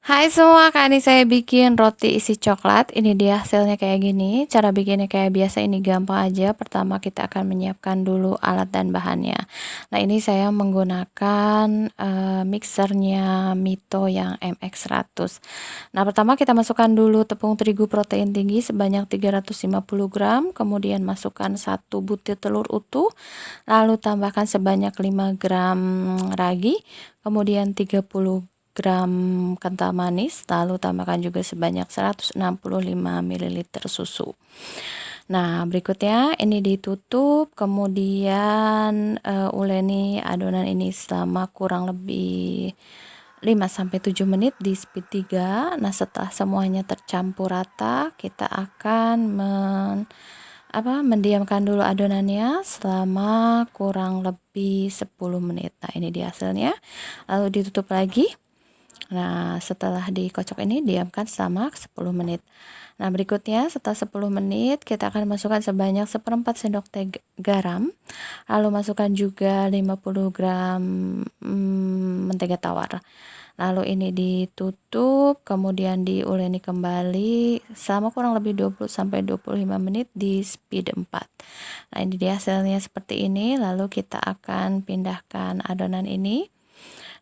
Hai semua, kali ini saya bikin roti isi coklat. Ini dia hasilnya kayak gini. Cara bikinnya kayak biasa, ini gampang aja. Pertama kita akan menyiapkan dulu alat dan bahannya. Nah, ini saya menggunakan mixernya Mito yang MX100. Nah, pertama kita masukkan dulu tepung terigu protein tinggi sebanyak 350 gram. Kemudian masukkan 1 butir telur utuh. Lalu tambahkan sebanyak 5 gram ragi. Kemudian 30 gram kental manis, lalu tambahkan juga sebanyak 165 ml susu. Nah, berikutnya ini ditutup, kemudian uleni adonan ini selama kurang lebih 5-7 menit di speed 3. Nah, setelah semuanya tercampur rata, kita akan mendiamkan dulu adonannya selama kurang lebih 10 menit. Nah, ini dia hasilnya. Lalu ditutup lagi. Nah, setelah dikocok ini diamkan selama 10 menit. Nah, berikutnya setelah 10 menit kita akan masukkan sebanyak 1/4 sendok teh garam. Lalu masukkan juga 50 gram mentega tawar. Lalu ini ditutup, kemudian diuleni kembali selama kurang lebih 20-25 menit di speed 4. Nah, ini dia hasilnya seperti ini. Lalu kita akan pindahkan adonan ini.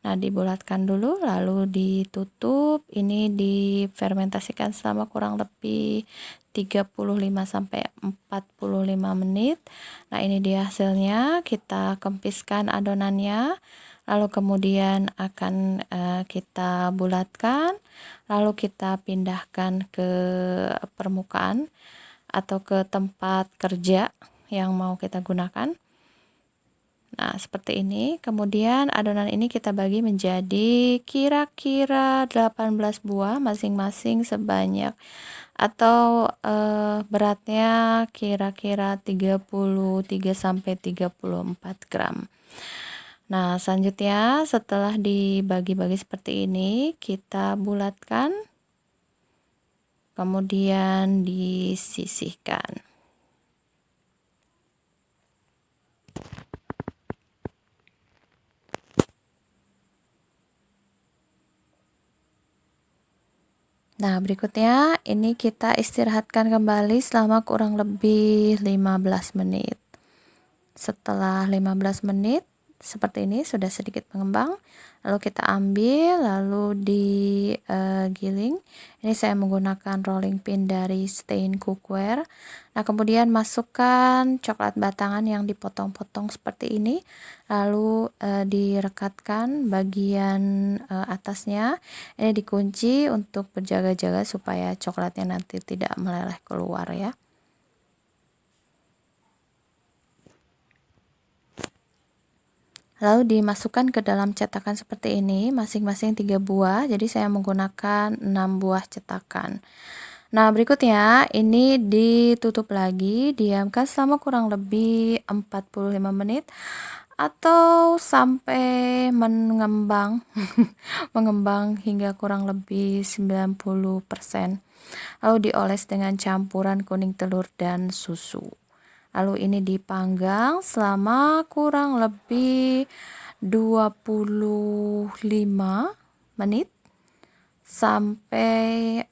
Nah, dibulatkan dulu, lalu ditutup. Ini difermentasikan selama kurang lebih 35-45 menit. Nah, ini dia hasilnya. Kita kempiskan adonannya, lalu kemudian akan kita bulatkan, lalu kita pindahkan ke permukaan atau ke tempat kerja yang mau kita gunakan. Nah, seperti ini. Kemudian adonan ini kita bagi menjadi kira-kira 18 buah masing-masing sebanyak atau beratnya kira-kira 33-34 gram. Nah, selanjutnya setelah dibagi-bagi seperti ini, kita bulatkan, kemudian disisihkan. Nah, berikutnya ini kita istirahatkan kembali selama kurang lebih 15 menit. Setelah 15 menit, seperti ini sudah sedikit mengembang. Lalu kita ambil, lalu digiling. Ini saya menggunakan rolling pin dari Stain Cookware. Nah, kemudian masukkan coklat batangan yang dipotong-potong seperti ini. Lalu direkatkan bagian atasnya. Ini dikunci untuk berjaga-jaga supaya coklatnya nanti tidak meleleh keluar ya. Lalu dimasukkan ke dalam cetakan seperti ini, masing-masing 3 buah. Jadi saya menggunakan 6 buah cetakan. Nah, berikutnya ini ditutup lagi, diamkan selama kurang lebih 45 menit atau sampai mengembang mengembang hingga kurang lebih 90%. Lalu dioles dengan campuran kuning telur dan susu. Lalu ini dipanggang selama kurang lebih 25 menit sampai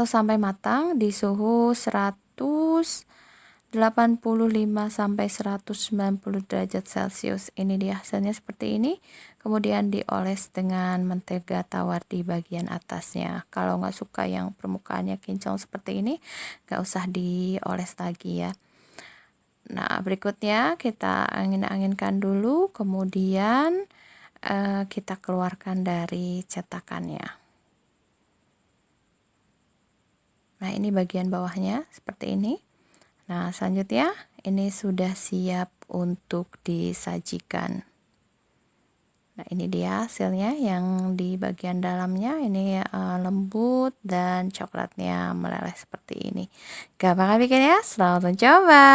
sampai matang di suhu 185-190 derajat Celcius. Ini dia hasilnya seperti ini. Kemudian dioles dengan mentega tawar di bagian atasnya. Kalau nggak suka yang permukaannya kinclong seperti ini, nggak usah dioles lagi ya. Nah, berikutnya kita angin-anginkan dulu, kemudian kita keluarkan dari cetakannya. Nah, ini bagian bawahnya seperti ini. Nah, selanjutnya ini sudah siap untuk disajikan. Nah, ini dia hasilnya yang di bagian dalamnya ini lembut dan coklatnya meleleh seperti ini. Gampang bikinnya, selamat mencoba.